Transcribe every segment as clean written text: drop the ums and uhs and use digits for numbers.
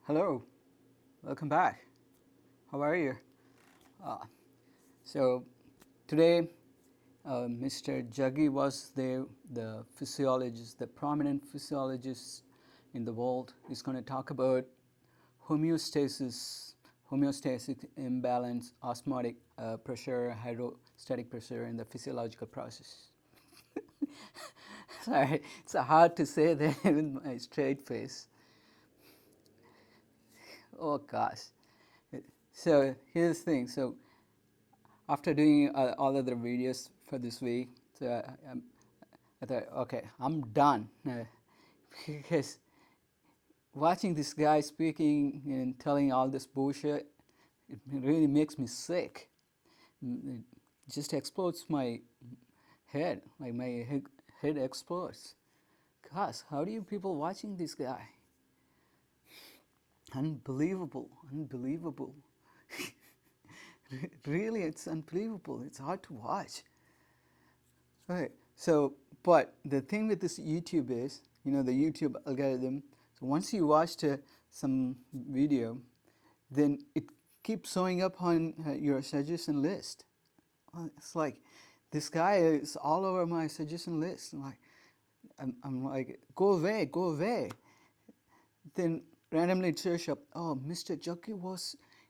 Hello, welcome back. How are you? Uh, so today, Mr. Jaggi was there, the physiologist, the prominent physiologist in the world. He's going to talk about homeostasis, homeostatic imbalance, osmotic pressure, hydrostatic pressure in the physiological process. Sorry, it's hard to say that with my straight face. Oh gosh. So here's the thing. So after doing all other videos for this week, so I thought, okay, I'm done. Because watching this guy speaking and telling all this bullshit, it really makes me sick. It just explodes my head, like my head explodes. Gosh, how do you people watching this guy? Unbelievable, unbelievable. Really, it's unbelievable. It's hard to watch. Okay, so, but the thing with this YouTube is, the YouTube algorithm, so once you watched some video, then it keeps showing up on your suggestion list. It's like, this guy is all over my suggestion list. I'm like, go away, go away. Then randomly it shows up, oh, Mr. Jackie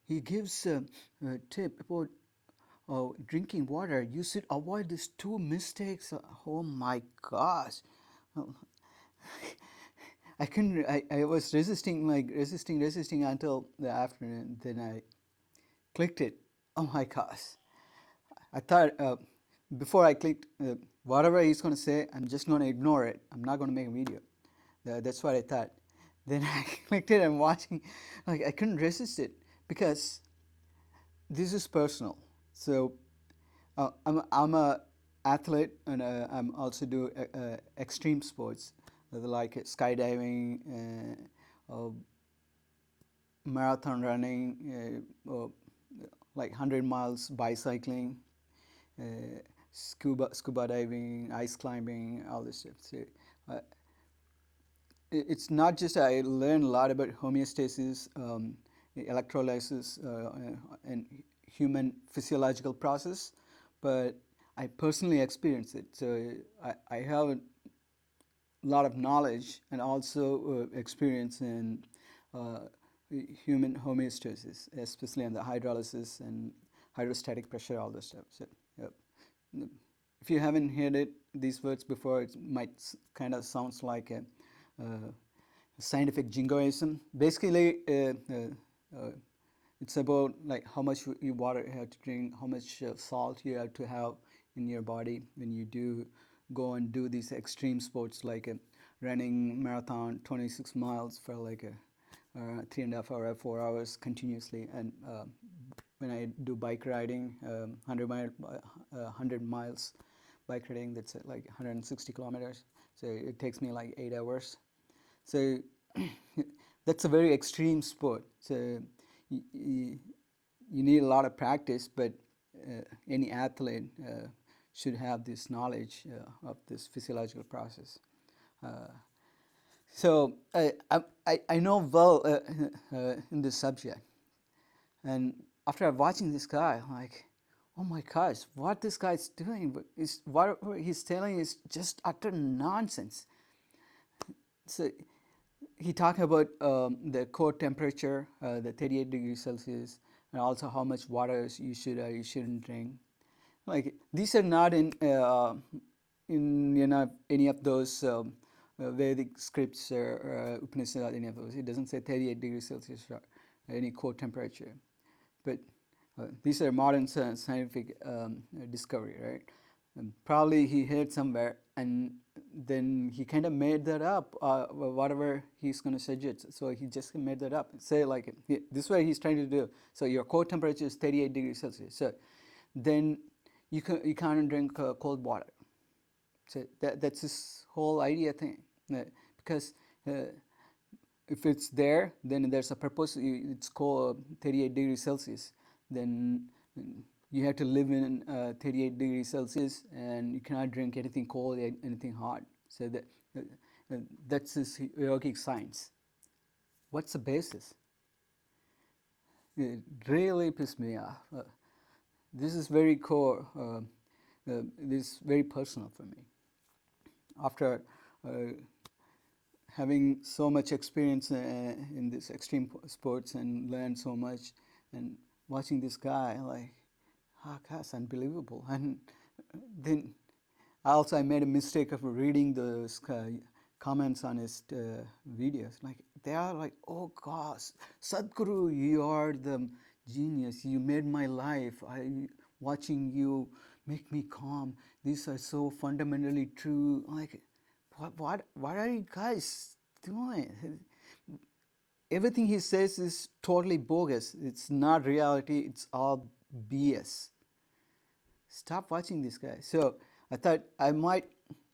he gives a tip about drinking water. You should avoid these two mistakes. Oh my gosh. I couldn't, I was resisting, resisting until the afternoon. Then I clicked it. Oh my gosh. I thought, before I clicked, whatever he's going to say, I'm just going to ignore it. I'm not going to make a video. That's what I thought. Then I clicked it and watching, I couldn't resist it because this is personal. So I'm a athlete and I'm also do extreme sports like skydiving, marathon running, like 100 miles bicycling, uh, scuba diving, ice climbing, all this stuff. So uh, it's not just I learned a lot about homeostasis, electrolysis, and human physiological process, but I personally experienced it. So I have a lot of knowledge and also experience in uh, human homeostasis, especially on the hydrolysis and hydrostatic pressure, all this stuff. So, yep. If you haven't heard these words before, it might kind of sounds like a scientific jingoism. Basically, it's about like how much water you have to drink, how much salt you have to have in your body when you do go and do these extreme sports like running marathon 26 miles for like a 3.5 hour, 4 hours continuously, and when I do bike riding, 100 miles bike riding, that's like 160 kilometers. So it takes me like 8 hours. So that's a very extreme sport. So you need a lot of practice, but any athlete should have this knowledge of this physiological process. Uh, so I know well in this subject, and after watching this guy, I'm like, oh my gosh, what this guy's doing is what he's telling is just utter nonsense. So he talked about the core temperature, the 38 degrees Celsius, and also how much water you shouldn't drink. Like these are not in any of those Vedic scripts or Upanishad, any of those. It doesn't say 38 degrees Celsius or any core temperature, but these are modern scientific discovery, right? Probably he heard somewhere, and then he kind of made that up, whatever he's going to suggest. So he just made that up. Say like this way he's trying to do. So your core temperature is 38 degrees Celsius. So then you can't drink cold water. So that's his whole idea thing. Because if it's there, then there's a purpose. It's called 38 degrees Celsius. Then you have to live in 38 degrees Celsius, and you cannot drink anything cold, anything hot. So that's his yogic science. What's the basis? it really pissed me off. This is very core. This is very personal for me. After having so much experience in this extreme sports and learned so much, and watching this guy, like, oh gosh, unbelievable. And then I made a mistake of reading the comments on his videos. Like, they are like, oh gosh, Sadhguru, you are the genius. You made my life. Watching you make me calm. These are so fundamentally true. Like, what are you guys doing? Everything he says is totally bogus. It's not reality. It's all BS. Stop watching this guy. So I thought I might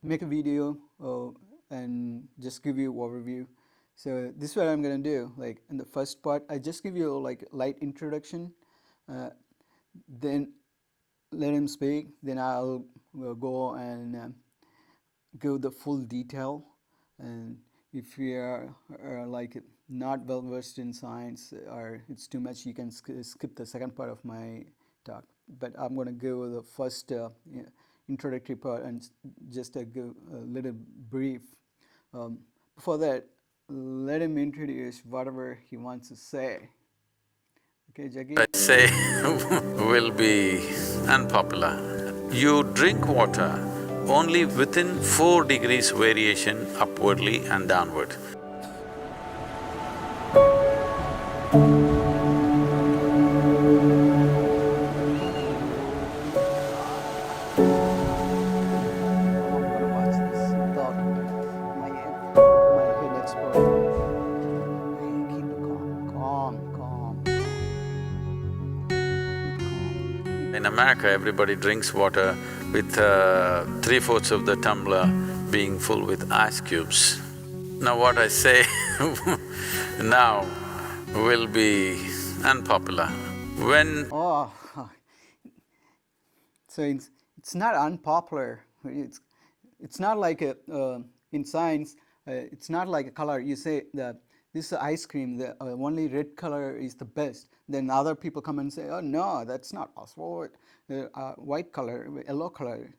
make a video and just give you an overview. So this is what I'm gonna do. Like, in the first part, I just give you like light introduction, then let him speak. Then I'll go and give the full detail. And if you are like not well versed in science or it's too much, you can skip the second part of my talk. But I'm going to give the first introductory part and just give a little brief. Before that, let him introduce whatever he wants to say. Okay, Jackie? I say will be unpopular. You drink water only within 4 degrees variation upwardly and downward. I'm gonna watch this without my head exploding. Hey, keep it calm. In America, everybody drinks water with 3/4 of the tumbler being full with ice cubes. Now what I say now will be unpopular. When Oh, so it's not unpopular. It's not like in science. It's not like a color. You say that this is ice cream. The only red color is the best. Then other people come and say, "Oh no, that's not possible. White color, yellow color,"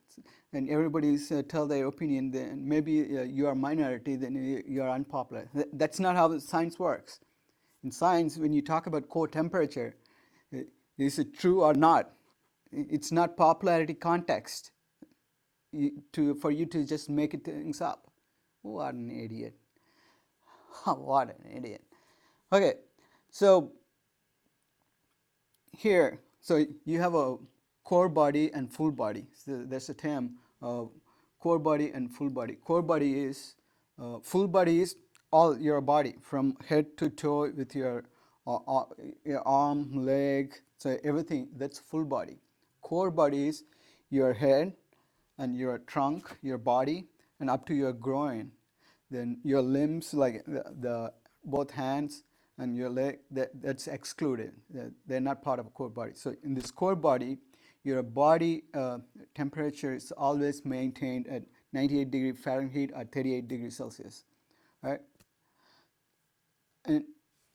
and everybody's tell their opinion. Then maybe you are minority. Then you are unpopular. That's not how science works. In science, when you talk about core temperature, is it true or not? It's not popularity context for you to just make it things up. What an idiot. What an idiot. Okay, so here, so you have a core body and full body. So there's a term, core body and full body. Core body is, full body is all your body from head to toe with your arm, leg, so everything, that's full body. Core body is your head and your trunk, your body, and up to your groin. Then your limbs, like the both hands and your leg, that's excluded. They're not part of a core body. So in this core body, your body temperature is always maintained at 98 degree Fahrenheit or 38 degrees Celsius, right? And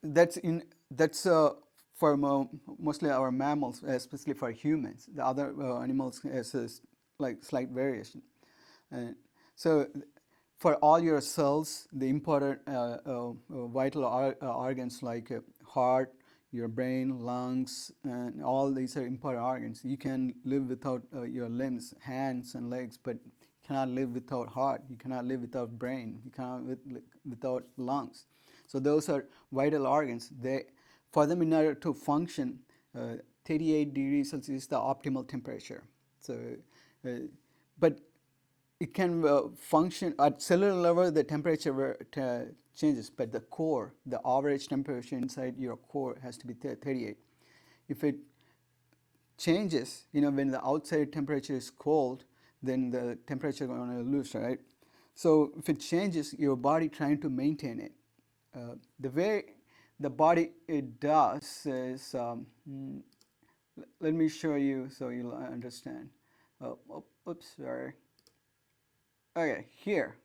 that's for mostly our mammals, especially for humans. The other animals has like slight variation. And so for all your cells, the important vital organs like heart, your brain, lungs, and all these are important organs. You can live without your limbs, hands and legs, but you cannot live without heart. You cannot live without brain. You cannot live without lungs. So those are vital organs. For them, in order to function, 38 degrees Celsius is the optimal temperature. So, but it can function at cellular level. The temperature changes, but the core, the average temperature inside your core has to be 38. If it changes, when the outside temperature is cold, then the temperature is going to lose, right? So if it changes, your body trying to maintain it. The way the body it does is, let me show you so you'll understand. Oops, sorry. Okay, here.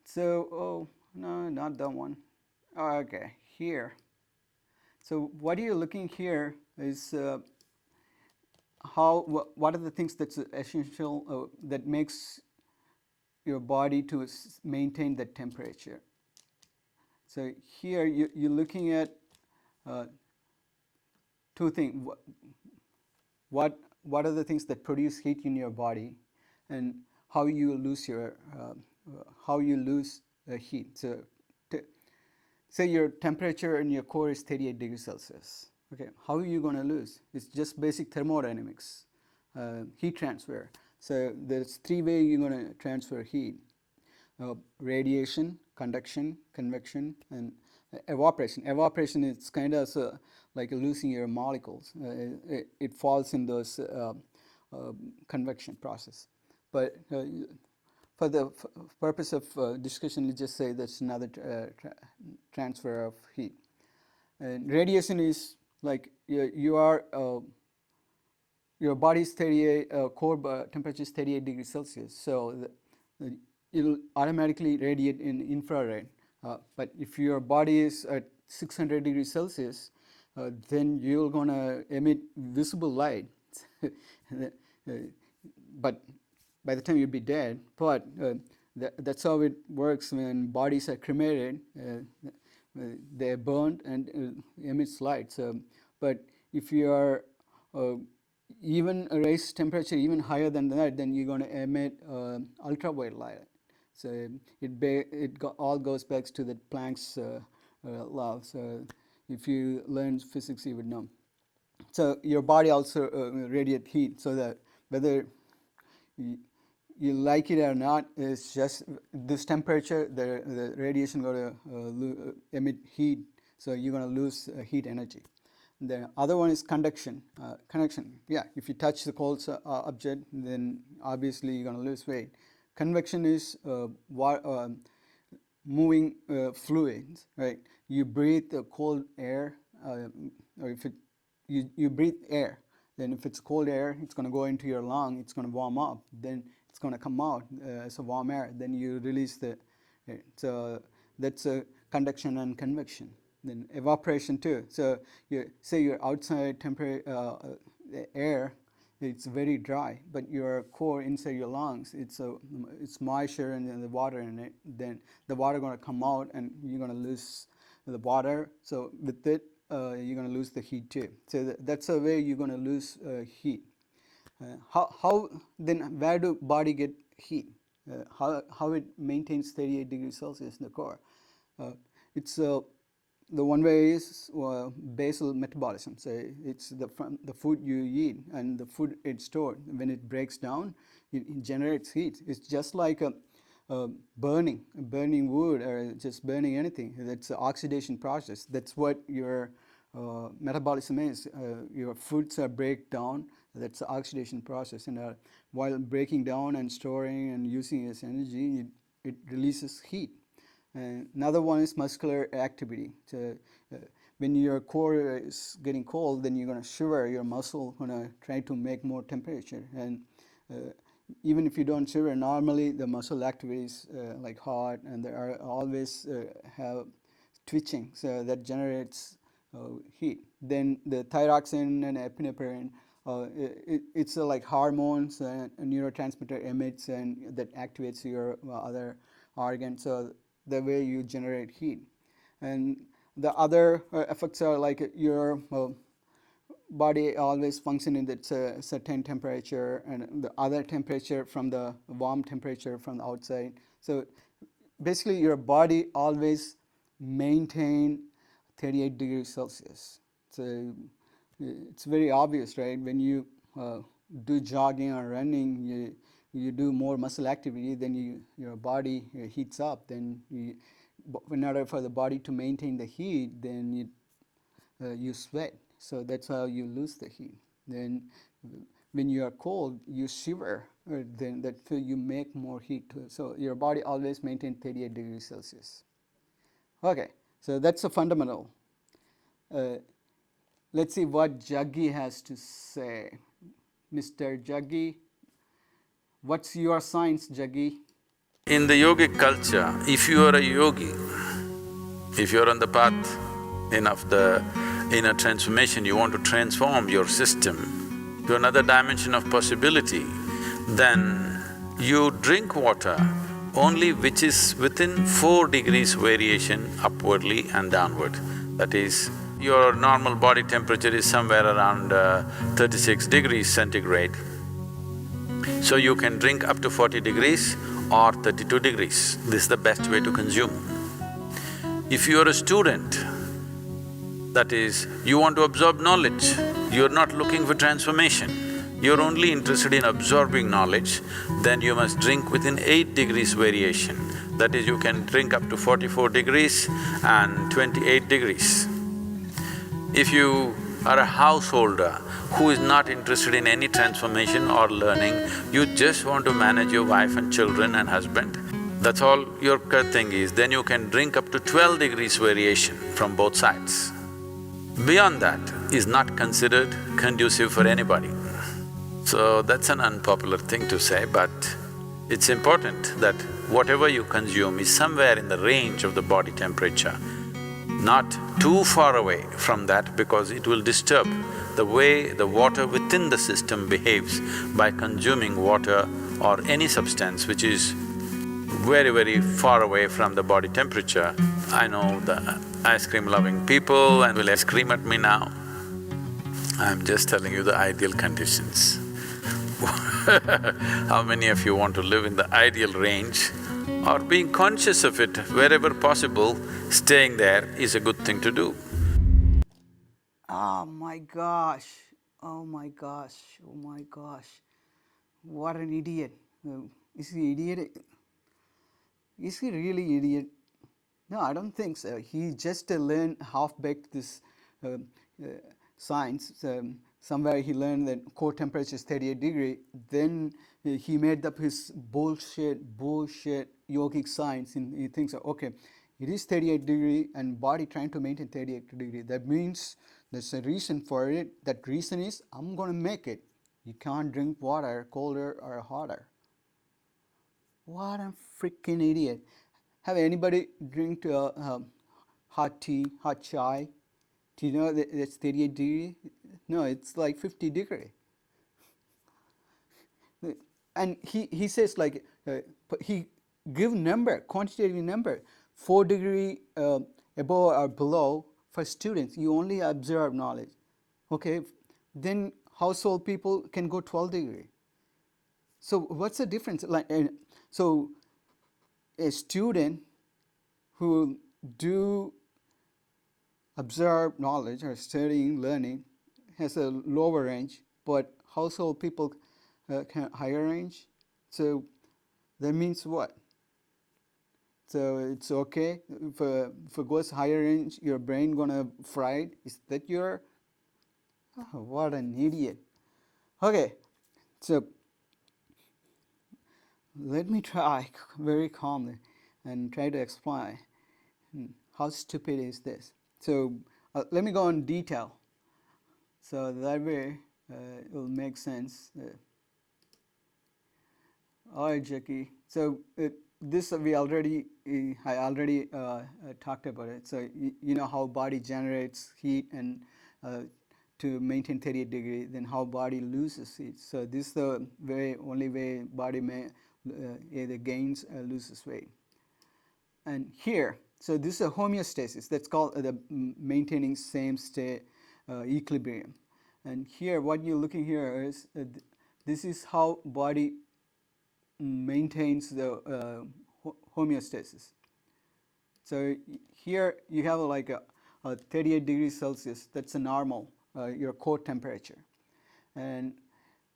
So, oh, no, not that one. Okay, here. So what you're looking here is what are the things that's essential that makes your body to maintain the temperature. So here you're looking at two things. What are the things that produce heat in your body, and how you lose heat. So say your temperature in your core is 38 degrees Celsius. Okay, how are you going to lose? It's just basic thermodynamics, heat transfer. So there's three ways you're going to transfer heat: radiation, conduction, convection, and evaporation. Evaporation is kind of like losing your molecules. It falls in those convection process. But for the purpose of discussion, let's just say that's another transfer of heat. And radiation is like your body's 38 core temperature is 38 degrees Celsius, so it'll automatically radiate in infrared. But if your body is at 600 degrees Celsius, then you're gonna emit visible light. But by the time you'll be dead. But that's how it works when bodies are cremated. They're burned and emits light. So, but if you are even raise temperature even higher than that, then you're going to emit ultraviolet light. So all goes back to the Planck's law. So if you learn physics, you would know. So your body also radiate heat. So that whether you like it or not, it's just this temperature, the radiation going to emit heat. So you're going to lose heat energy. The other one is conduction. Conduction, yeah, if you touch the cold object, then obviously you're going to lose weight. Convection is moving fluids, right? You breathe the cold air, or if you breathe air, then if it's cold air, it's going to go into your lung, it's going to warm up, then it's going to come out as a warm air, then you release the air. So that's a conduction and convection. Then evaporation too. So say your outside air, it's very dry, but your core inside your lungs, it's moisture and then the water in it. Then the water going to come out, and you're going to lose the water. So with it, you're going to lose the heat too. So that's a way you're going to lose heat. How then? Where do body get heat? How it maintains 38 degrees Celsius in the core? It's the one way is basal metabolism. So it's from the food you eat and the food it's stored. When it breaks down, it generates heat. It's just like burning wood or just burning anything. That's an oxidation process. That's what your metabolism is. Your foods are break down. That's the oxidation process. And while breaking down and storing and using as energy, it releases heat. Another one is muscular activity. So, when your core is getting cold, then you're going to shiver. Your muscle going to try to make more temperature. And even if you don't shiver, normally the muscle activity is like hot, and there are always have twitching. So that generates heat. Then the thyroxine and epinephrine, it's like hormones and a neurotransmitter emits, and that activates your other organs. So the way you generate heat. And the other effects are like your body always function in that certain temperature, and the other temperature from the warm temperature from the outside. So basically your body always maintain 38 degrees Celsius. So it's very obvious, right? When you do jogging or running, you do more muscle activity, then your body heats up. Then in order for the body to maintain the heat, then you sweat. So that's how you lose the heat. Then when you are cold, you shiver. Then that you make more heat. So your body always maintains 38 degrees Celsius. Okay, so that's a fundamental. Let's see what Jaggi has to say. Mr. Jaggi, what's your science, Jaggi? In the yogic culture, if you are a yogi, if you're on the path enough, the inner transformation, you want to transform your system to another dimension of possibility, then you drink water only which is within 4 degrees variation upwardly and downward. That is, your normal body temperature is somewhere around 36 degrees centigrade. So you can drink up to 40 degrees or 32 degrees. This is the best way to consume. If you are a student, that is, you want to absorb knowledge, you're not looking for transformation, you're only interested in absorbing knowledge, then you must drink within 8 degrees variation. That is, you can drink up to 44 degrees and 28 degrees. If you are a householder who is not interested in any transformation or learning, you just want to manage your wife and children and husband, that's all your thing is, then you can drink up to 12 degrees variation from both sides. Beyond that is not considered conducive for anybody. So that's an unpopular thing to say, but it's important that whatever you consume is somewhere in the range of the body temperature, not too far away from that, because it will disturb the way the water within the system behaves by consuming water or any substance which is very, very far away from the body temperature. I know the ice cream loving people and will scream at me now. I'm just telling you the ideal conditions. How many of you want to live in the ideal range or being conscious of it wherever possible, staying there is a good thing to do. Oh my gosh, oh my gosh, oh my gosh. What an idiot. Is he idiot? Is he really idiot? No, I don't think so. He just learned half-baked this uh, science. Somewhere he learned that core temperature is 38 degree. Then he made up his bullshit yogic science, and he thinks, okay, it is 38 degree and body trying to maintain 38 degree. That means there's a reason for it. That reason is I'm gonna make it. You can't drink water colder or hotter. What a freaking idiot. Have anybody drink hot tea, hot chai? Do you know that it's 38 degree? No, it's like 50 degree. And he says like, he give number, quantitative number, 4 degree above or below for students, you only absorb knowledge. Okay, then household people can go 12 degree. So what's the difference? So a student who do absorb knowledge or studying, learning, has a lower range, but household people can higher range. So that means what? So it's okay if it goes higher range, your brain gonna fry it. Is that your? Oh, what an idiot. Okay, so let me try very calmly and try to explain how stupid is this. So let me go in detail. So that way it will make sense. All right, Jackie. So this I already talked about it. So you know how body generates heat and to maintain 38 degree, then how body loses heat. So this is the only way body may either gains or loses weight. And here, so this is a homeostasis. That's called the maintaining same state equilibrium. And here, what you're looking here is this is how body maintains the homeostasis. So here you have like a 38 degrees Celsius. That's a normal, your core temperature. And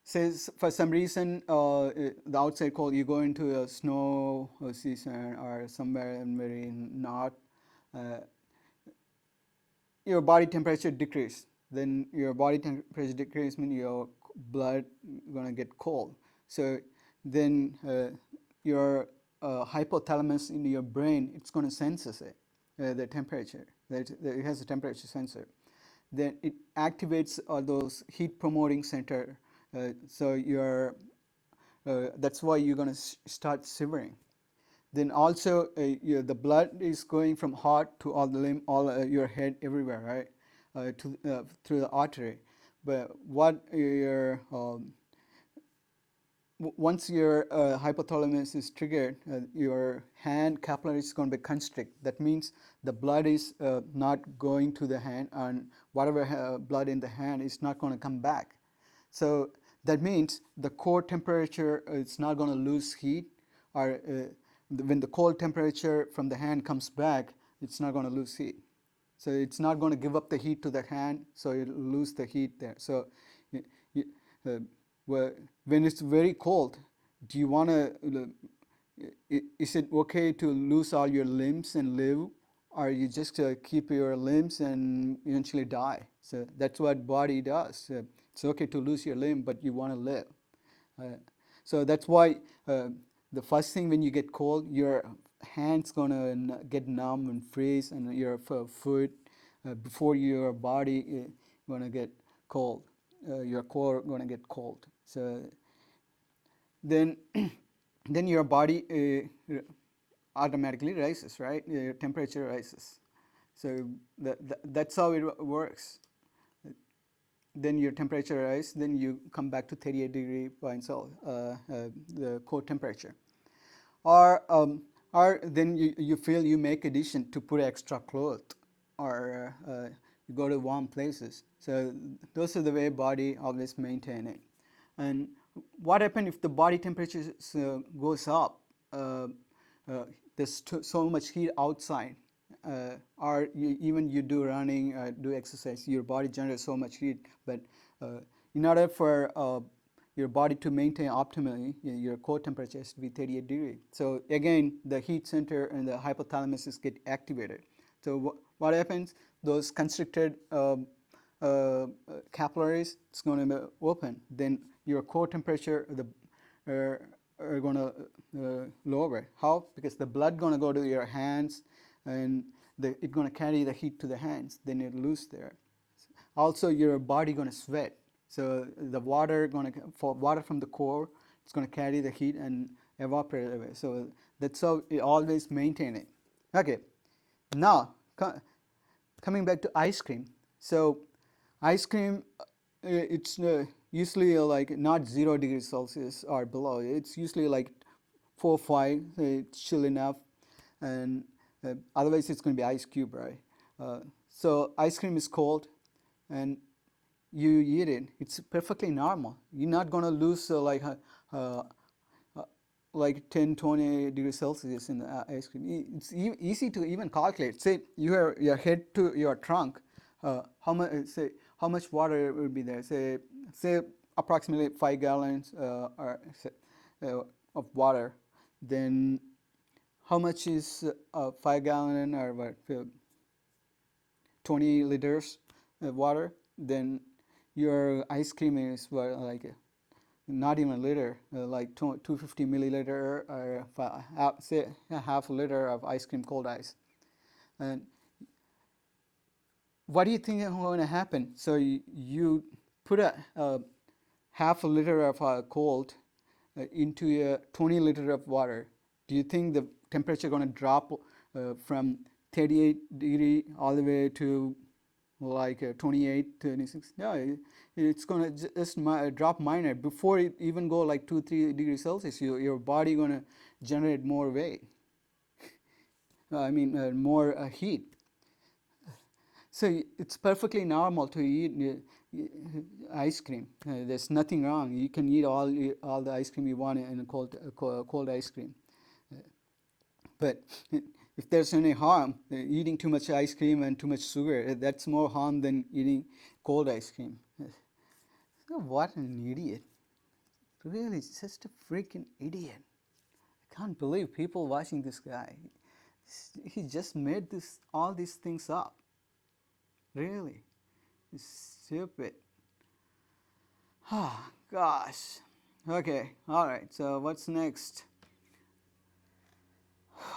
says for some reason the outside cold, you go into a snow season or somewhere in very north, your body temperature decrease. Then your body temperature decrease means your blood gonna get cold. So then your hypothalamus in your brain, it's gonna sense it, the temperature. It has a temperature sensor. Then it activates those heat promoting center. So that's why you're gonna start shivering. Then also the blood is going from heart to all the limb, all your head, everywhere, right? through the artery. But what your once your hypothalamus is triggered, your hand capillary is going to be constrict. That means the blood is not going to the hand, and whatever blood in the hand is not going to come back. So that means the core temperature is not going to lose heat, or when the cold temperature from the hand comes back, it's not going to lose heat. So it's not going to give up the heat to the hand, so it'll lose the heat there. So uh, when it's very cold, do you want to, is it okay to lose all your limbs and live, or you just keep your limbs and eventually die? So that's what body does. It's okay to lose your limb, but you want to live. So that's why the first thing when you get cold, your hand's gonna get numb and freeze, and your foot before your body gonna get cold, your core gonna get cold. So then then your body automatically rises, right? Your temperature rises. So that's how it works. Then your temperature rises, then you come back to 38 degree points, the core temperature. Or then you feel you make addition to put extra clothes, or you go to warm places. So those are the way body always maintain it. And what happens if the body temperature goes up? There's so much heat outside, or even you do running, do exercise, your body generates so much heat. But in order for your body to maintain optimally, your core temperature has to be 38 degrees. So again, the heat center and the hypothalamus get activated. So what happens? Those constricted capillaries, it's going to be open. Then your core temperature are going to lower. How? Because the blood going to go to your hands, and it's going to carry the heat to the hands. Then it lose there. Also, your body going to sweat. So the water from the core, it's going to carry the heat and evaporate away. So that's how it always maintain it. Okay. Now coming back to ice cream. So ice cream, it's usually like not 0 degrees Celsius or below. It's usually like 4 or 5. It's chill enough, and otherwise it's going to be ice cube, right? So ice cream is cold, and you eat it. It's perfectly normal. You're not going to lose like 10, 20 degrees Celsius in the ice cream. It's easy to even calculate. Say you your head to your trunk, how much water will be there? Say approximately 5 gallons of water. Then how much is 5 gallon, or what, 20 liters of water? Then your ice cream is like not even a liter, like 250 milliliter, or say half a liter of ice cream, cold ice. And what do you think is going to happen? So you put a half a liter of cold into a 20 liter of water. Do you think the temperature going to drop from 38 degree all the way to like 28, 26? No, it's going to just drop minor. Before it even go like 2-3 degrees Celsius, your body going to generate more weight. More heat. So it's perfectly normal to eat ice cream. There's nothing wrong. You can eat all the ice cream you want in a cold ice cream. But if there's any harm, eating too much ice cream and too much sugar, that's more harm than eating cold ice cream. What an idiot. Really, just a freaking idiot. I can't believe people watching this guy. He just made all these things up. Really. It's stupid. Ah, gosh. Okay, alright, so what's next?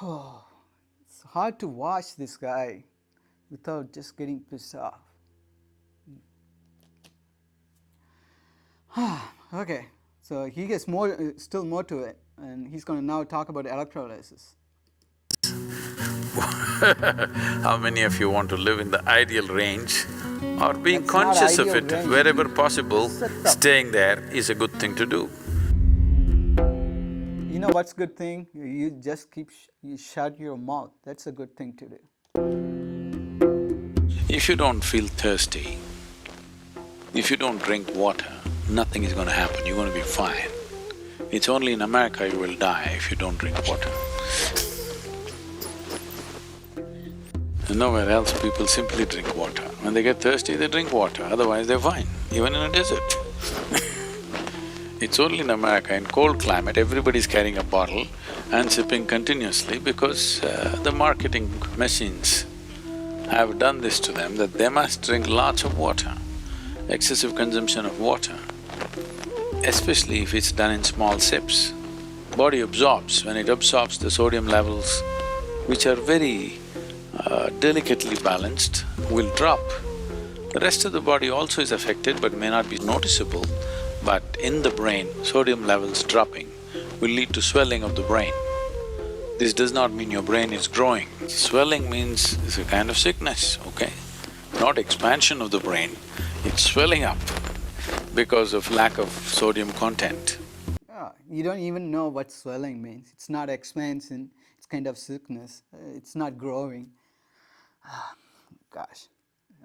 Oh, it's hard to watch this guy without just getting pissed off. Okay, so he gets still more to it, and he's going to now talk about electrolysis. How many of you want to live in the ideal range or being That's not conscious of ideal it range. wherever possible, Sit up. staying there is a good thing to do. You know what's good thing? You just you shut your mouth. That's a good thing to do. If you don't feel thirsty, if you don't drink water, nothing is gonna happen, you're gonna be fine. It's only in America you will die if you don't drink water. And nowhere else people simply drink water. When they get thirsty, they drink water, otherwise they're fine, even in a desert. It's only in America, in cold climate, everybody's carrying a bottle and sipping continuously because the marketing machines have done this to them that they must drink lots of water. Excessive consumption of water, especially if it's done in small sips, body absorbs. When it absorbs, the sodium levels, which are very delicately balanced, will drop. The rest of the body also is affected but may not be noticeable, but in the brain, sodium levels dropping will lead to swelling of the brain. This does not mean your brain is growing. Swelling means it's a kind of sickness, okay? Not expansion of the brain, it's swelling up because of lack of sodium content. You don't even know what swelling means. It's not expansion, it's kind of sickness. It's not growing. Gosh.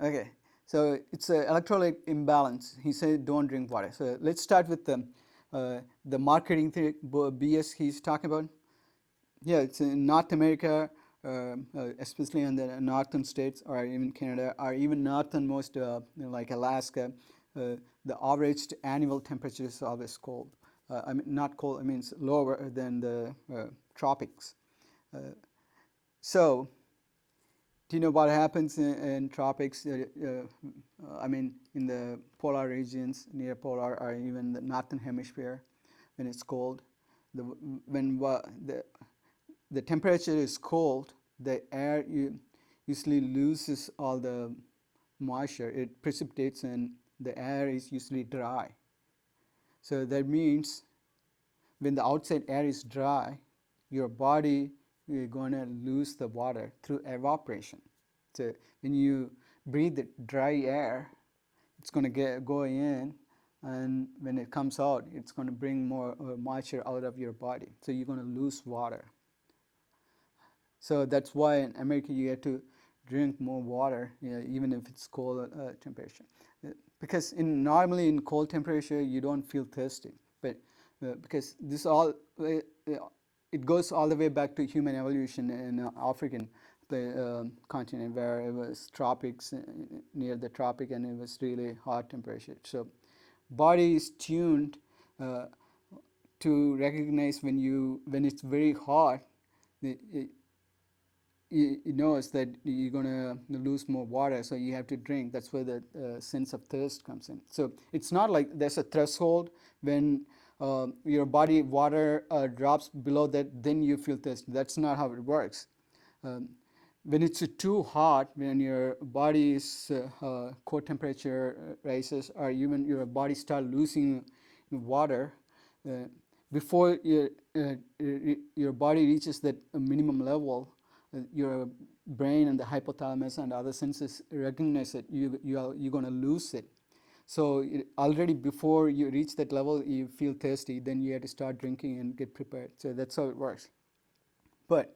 Okay, so it's an electrolyte imbalance. He said don't drink water. So let's start with the marketing thing, BS he's talking about. Yeah, it's in North America, especially in the northern states, or even Canada, or even northernmost, like Alaska. The average annual temperature is always cold. I mean, not cold. I mean, it's lower than the tropics. So, do you know what happens in tropics? I mean, in the polar regions, near polar, or even the northern hemisphere, when it's cold, when the temperature is cold, the air usually loses all the moisture. It precipitates, and the air is usually dry. So that means when the outside air is dry, your body is going to lose the water through evaporation. So when you breathe the dry air, it's going to go in, and when it comes out, it's going to bring more moisture out of your body. So you're going to lose water. So that's why in America you have to drink more water, even if it's cold temperature. Because normally in cold temperature you don't feel thirsty, but because this all it goes all the way back to human evolution in African continent, where it was tropics, near the tropic, and it was really hot temperature. So body is tuned to recognize when it's very hot. It knows that you're going to lose more water, so you have to drink. That's where the sense of thirst comes in. So it's not like there's a threshold when your body water drops below that, then you feel thirsty. That's not how it works. When it's too hot, when your body's core temperature rises, or even your body start losing water, before your body reaches that minimum level, your brain and the hypothalamus and other senses recognize that you're going to lose it. So already before you reach that level, you feel thirsty, then you have to start drinking and get prepared. So that's how it works. But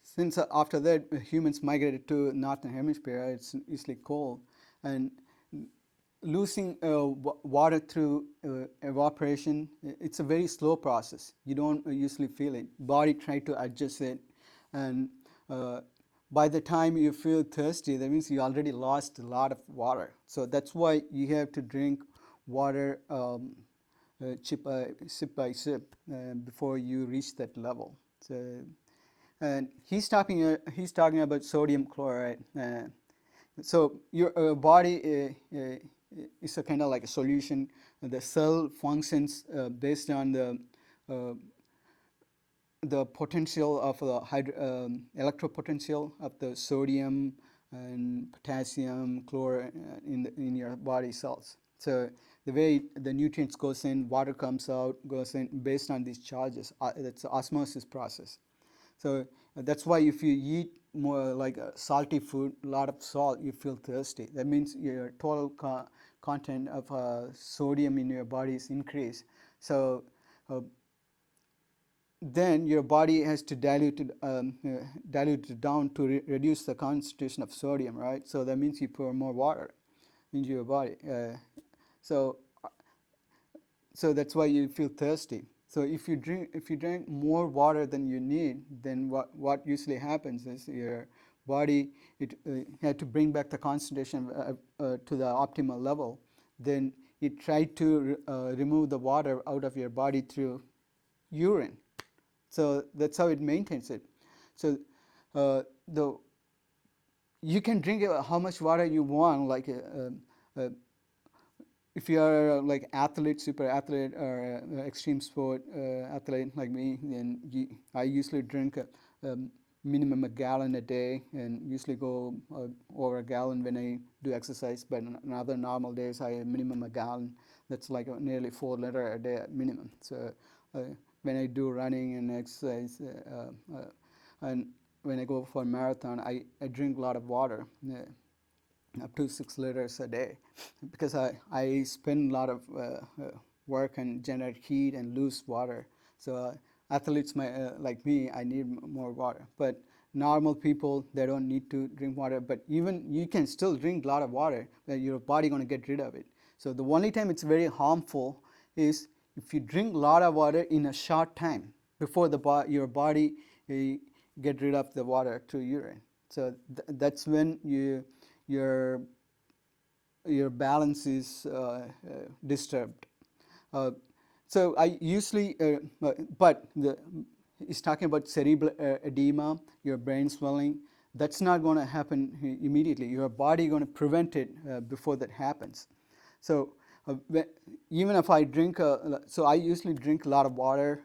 since after that humans migrated to northern hemisphere, it's usually cold, and losing water through evaporation, it's a very slow process. You don't usually feel it. Body try to adjust it, and by the time you feel thirsty, that means you already lost a lot of water. So that's why you have to drink water sip by sip before you reach that level. So, and he's talking about sodium chloride. So your body is a kind of like a solution. The cell functions based on the potential of the electropotential of the sodium and potassium, chloride in your body cells. So the way the nutrients goes in, water comes out, goes in based on these charges. That's the osmosis process. So that's why if you eat more like a salty food, a lot of salt, you feel thirsty. That means your total content of sodium in your body is increased. So then your body has to dilute it down to reduce the concentration of sodium, right? So that means you pour more water into your body. So so that's why you feel thirsty. So if you drink more water than you need, then what usually happens is your body had to bring back the concentration to the optimal level. Then it tried to remove the water out of your body through urine. So that's how it maintains it. So the you can drink how much water you want, like if you are like athlete, super athlete, or extreme sport athlete like me, then I usually drink a minimum a gallon a day, and usually go over a gallon when I do exercise. But on other normal days, I minimum a gallon. That's like nearly 4 liters a day at minimum. So when I do running and exercise, and when I go for a marathon, I drink a lot of water. Up to 6 liters a day, because I spend a lot of work and generate heat and lose water. So athletes like me, I need more water. But normal people, they don't need to drink water. But even you can still drink a lot of water, but your body going to get rid of it. So the only time it's very harmful is if you drink a lot of water in a short time before your body get rid of the water through urine. So that's when your balance is disturbed. So I usually, but it's talking about cerebral edema, your brain swelling. That's not going to happen immediately. Your body going to prevent it before that happens. So even if I drink, so I usually drink a lot of water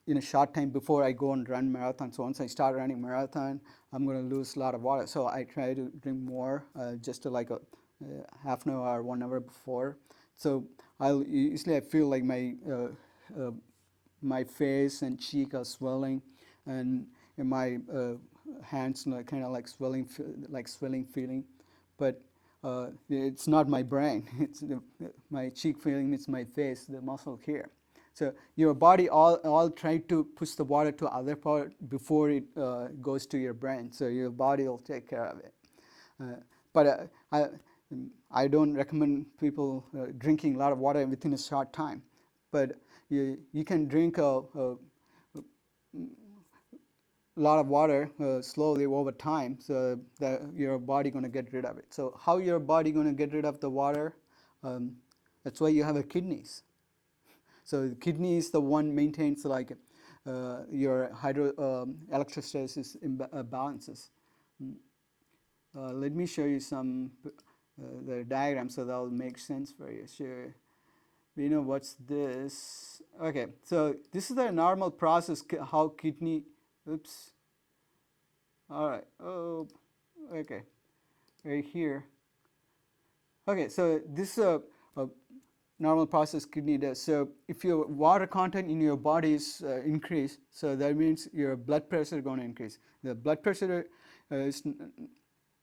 in a short time before I go and run marathon. So once I start running marathon, I'm going to lose a lot of water. So I try to drink more, just to like a half an hour or 1 hour before. So usually I feel like my face and cheek are swelling, and my hands kind of like swelling feeling, but it's not my brain. It's my cheek feeling. It's my face, the muscle here. So your body all try to push the water to other part before it goes to your brain. So your body will take care of it. But I don't recommend people drinking a lot of water within a short time. But you can drink a lot of water slowly over time, so that your body going to get rid of it. So how your body going to get rid of the water? That's why you have a kidneys. So the kidney is the one maintains like your electrostasis balances. Let me show you some the diagram so that will make sense for you. Sure. We know what's this. Okay, so this is the normal process how kidney. Oops. All right. Oh, okay. Right here. Okay, so this is a normal process kidney does. So if your water content in your body is increased, so that means your blood pressure is going to increase. The blood pressure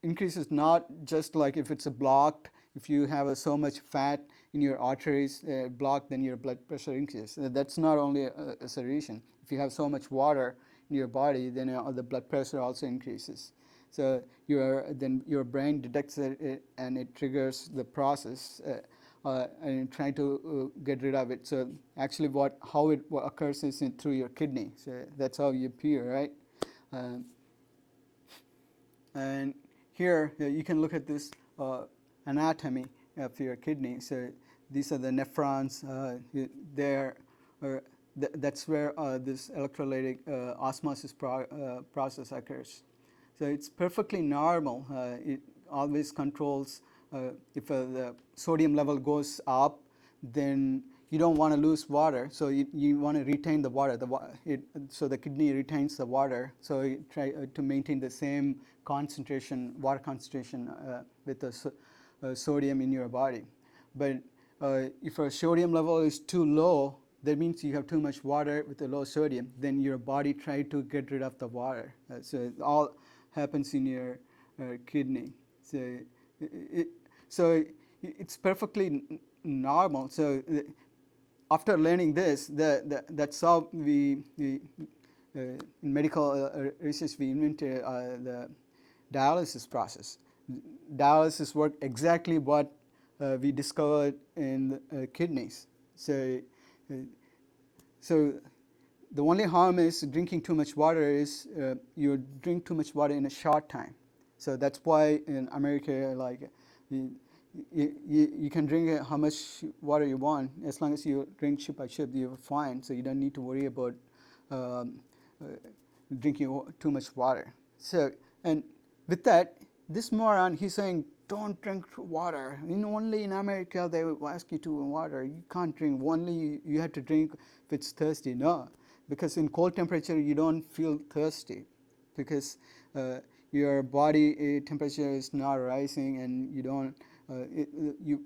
increases not just like if it's blocked. If you have so much fat in your arteries blocked, then your blood pressure increases. That's not only a solution. If you have so much water in your body, then the blood pressure also increases. So then your brain detects it and it triggers the process and trying to get rid of it. So actually how it occurs is through your kidney. So that's how you pee, right? And here you can look at this anatomy of your kidney. So these are the nephrons. That's where this electrolytic osmosis process occurs. So it's perfectly normal. It always controls. If the sodium level goes up, then you don't want to lose water, so you want to retain the water. So the kidney retains the water, so you try to maintain the same concentration, water concentration with the sodium in your body. But if a sodium level is too low, that means you have too much water with a low sodium, then your body try to get rid of the water. So it all happens in your kidney. So it, so it's perfectly normal. So after learning this, that's how we in medical research we invented the dialysis process. Dialysis work exactly what we discovered in kidneys. So, uh, so the only harm is drinking too much water is you drink too much water in a short time. So that's why in America, like you can drink how much water you want as long as you drink ship by ship, you're fine. So you don't need to worry about um, uh, drinking too much water. So and with that, this moron, he's saying, don't drink water. Only in America they will ask you to water. You can't drink. Only you have to drink if it's thirsty. No, because in cold temperature you don't feel thirsty, because your body temperature is not rising, and you don't. You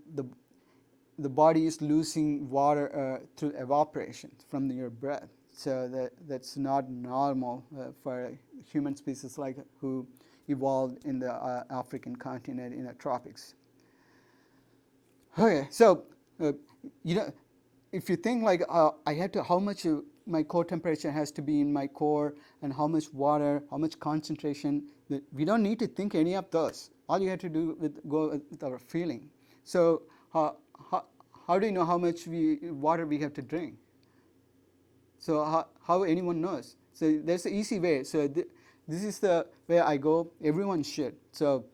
the body is losing water through evaporation from your breath. So that's not normal for human species like who evolved in the African continent in the tropics. Okay, so you know, if you think like I had to, how much my core temperature has to be in my core, and how much water, how much concentration, we don't need to think any of those. All you have to do go with our feeling. So how, how do you know how much water we have to drink? So how anyone knows? So there's an easy way. So this is the way I go. Everyone should. So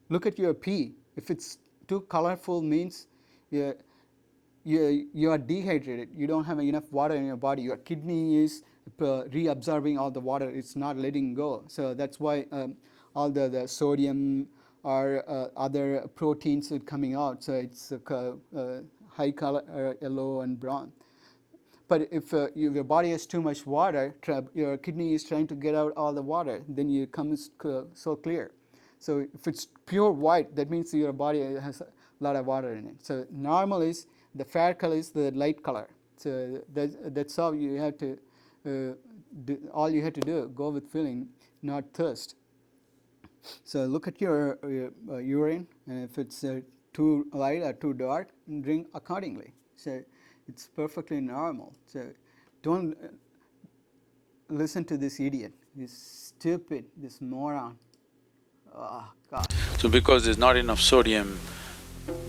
look at your pee. If it's too colorful, means you are dehydrated. You don't have enough water in your body. Your kidney is reabsorbing all the water. It's not letting go. So that's why all the sodium or other proteins are coming out. So it's high color, yellow and brown. But if your body has too much water, your kidney is trying to get out all the water, then it comes so clear. So if it's pure white, that means your body has a lot of water in it. So normal is the fair color is the light color. So that's how you have to, all you have to do, go with feeling, not thirst. So look at your urine, and if it's too light or too dark, drink accordingly. So it's perfectly normal. So don't listen to this idiot, this stupid, this moron. Oh, God. So because there's not enough sodium,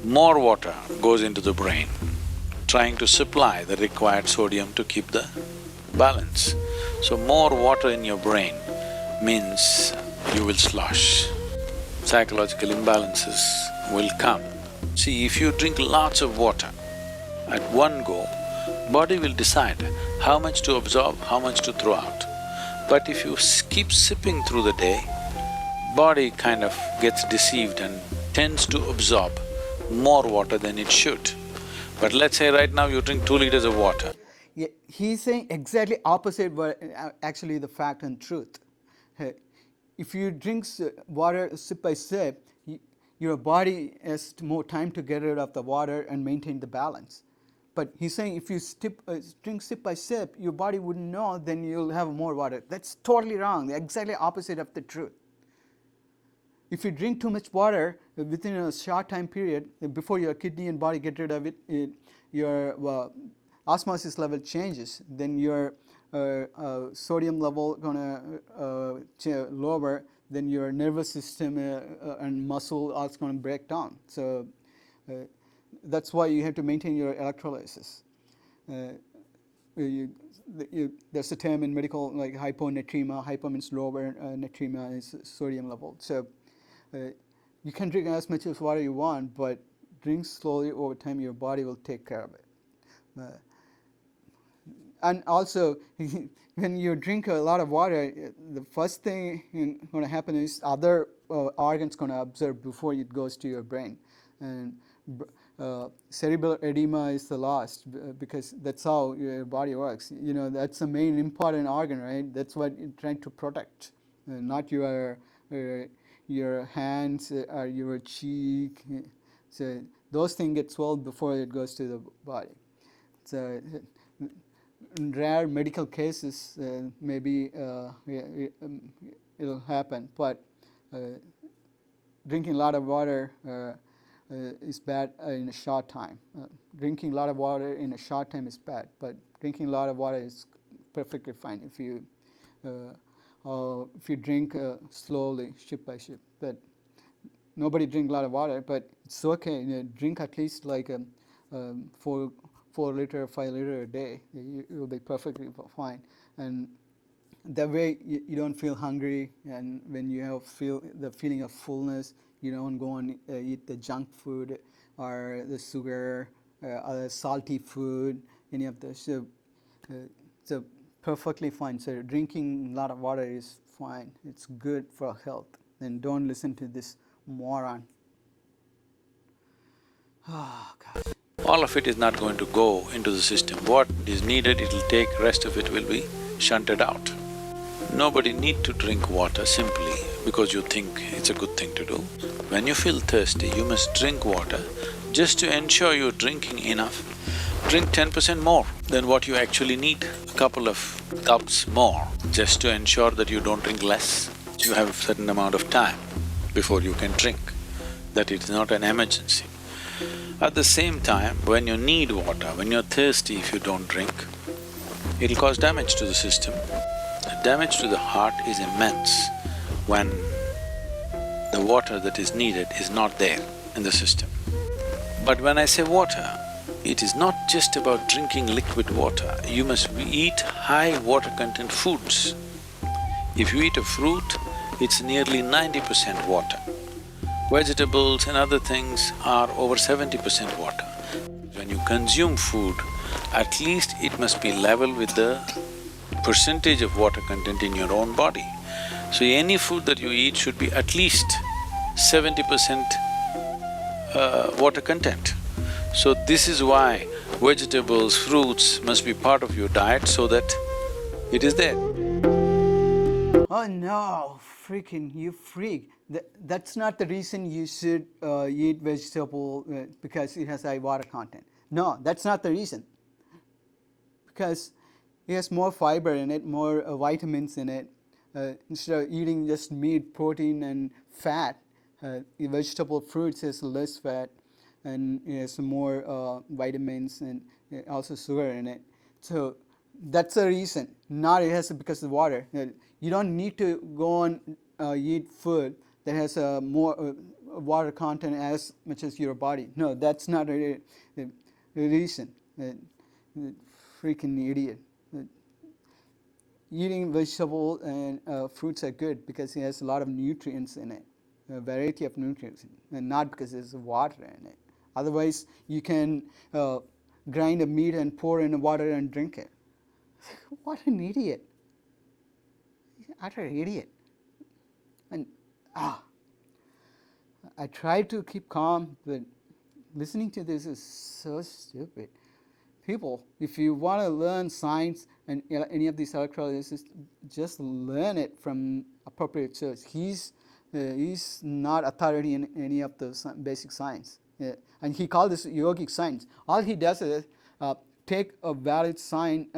more water goes into the brain, trying to supply the required sodium to keep the balance. So more water in your brain means you will slosh. Psychological imbalances will come. See, if you drink lots of water at one go, body will decide how much to absorb, how much to throw out. But if you keep sipping through the day, body kind of gets deceived and tends to absorb more water than it should. But let's say right now you drink 2 liters of water. Yeah, he's saying exactly opposite what actually the fact and truth. If you drink water sip by sip, your body has more time to get rid of the water and maintain the balance. But he's saying if you drink sip by sip, your body wouldn't know, then you'll have more water. That's totally wrong, exactly opposite of the truth. If you drink too much water within a short time period, before your kidney and body get rid of it, your osmosis level changes. Then your sodium level gonna lower. Then your nervous system and muscle are gonna break down. So that's why you have to maintain your electrolysis. There's a term in medical like hyponatremia. Hypo means lower, natremia is sodium level. So you can drink as much as water you want, but drink slowly over time, your body will take care of it. And also, when you drink a lot of water, the first thing going to happen is other organs going to absorb before it goes to your brain. And cerebral edema is the last, because that's how your body works. That's the main important organ, right? That's what you're trying to protect, not your hands or your cheek. So those things get swelled before it goes to the body. So in rare medical cases, maybe it'll happen. But uh, drinking a lot of water is bad in a short time. Drinking a lot of water in a short time is bad, but drinking a lot of water is perfectly fine if you drink slowly, ship by ship. But nobody drink a lot of water, but it's okay. Drink at least like 4 liter, 5 liter a day. You'll be perfectly fine. And that way you don't feel hungry, and when you have feel the feeling of fullness, you don't go and eat the junk food or the sugar, other salty food, any of this. So perfectly fine. So drinking a lot of water is fine. It's good for health. And don't listen to this moron. Oh God. All of it is not going to go into the system. What is needed, it'll take, rest of it will be shunted out. Nobody need to drink water simply because you think it's a good thing to do. When you feel thirsty, you must drink water just to ensure you're drinking enough. Drink 10% more than what you actually need, a couple of cups more, just to ensure that you don't drink less. You have a certain amount of time before you can drink, that it's not an emergency. At the same time, when you need water, when you're thirsty, if you don't drink, it'll cause damage to the system. The damage to the heart is immense when the water that is needed is not there in the system. But when I say water, it is not just about drinking liquid water, you must eat high water content foods. If you eat a fruit, it's nearly 90% water. Vegetables and other things are over 70% water. When you consume food, at least it must be level with the percentage of water content in your own body. So any food that you eat should be at least 70% water content. So this is why vegetables, fruits must be part of your diet so that it is there. Oh no, freaking you freak. That's not the reason you should eat vegetable because it has high water content. No, that's not the reason. Because it has more fiber in it, more vitamins in it. Instead of eating just meat, protein and fat, vegetable fruits has less fat and it has more vitamins and also sugar in it. So that's the reason, not it has because of water. You don't need to go and eat food that has more water content as much as your body. No, that's not the reason. Freaking idiot. Eating vegetables and fruits are good because it has a lot of nutrients in it, a variety of nutrients, and not because there's water in it. Otherwise, you can grind a meat and pour in the water and drink it. What an idiot! Utter idiot. And I try to keep calm, but listening to this is so stupid. People, if you want to learn science and any of these electrolysis, just learn it from appropriate source. He's not authority in any of the basic science, and he called this yogic science. All he does is take a valid science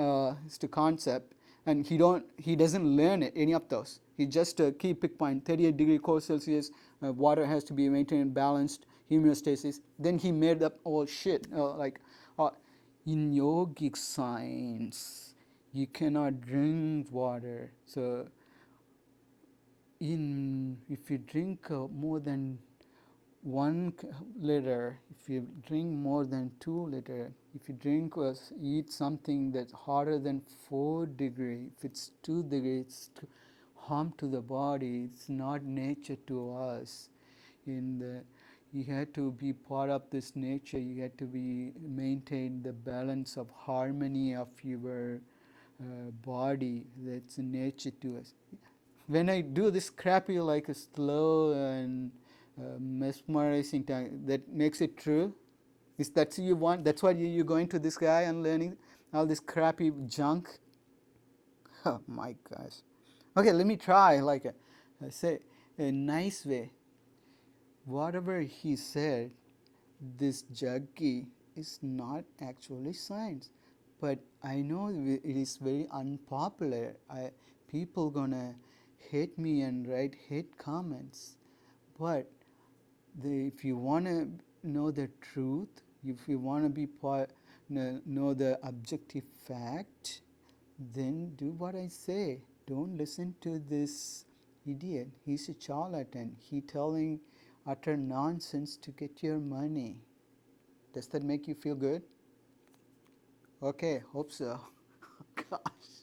to concept, and he doesn't learn it, any of those. He just key pick point 38 degree core Celsius, water has to be maintained balanced, homeostasis. Then he made up all shit in yogic science, you cannot drink water. So, if you drink more than 1 liter, if you drink more than 2 liter, if you drink or eat something that's hotter than 4 degree, if it's 2 degrees, it's harm to the body. It's not nature to us. You had to be part of this nature. You had to be maintain the balance of harmony of your body. That's nature to us. When I do this crappy like a slow and mesmerizing time, that makes it true. Is that what you want? That's why you're going to this guy and learning all this crappy junk. Oh my gosh. Okay, let me try say a nice way. Whatever he said, this jaggi is not actually science. but I know it is very unpopular. People gonna hate me and write hate comments, but if you want to know the truth, if you want to know the objective fact, then do what I say. Don't listen to this idiot. He's a charlatan. He telling utter nonsense to get your money. Does that make you feel good? Okay, hope so. Gosh.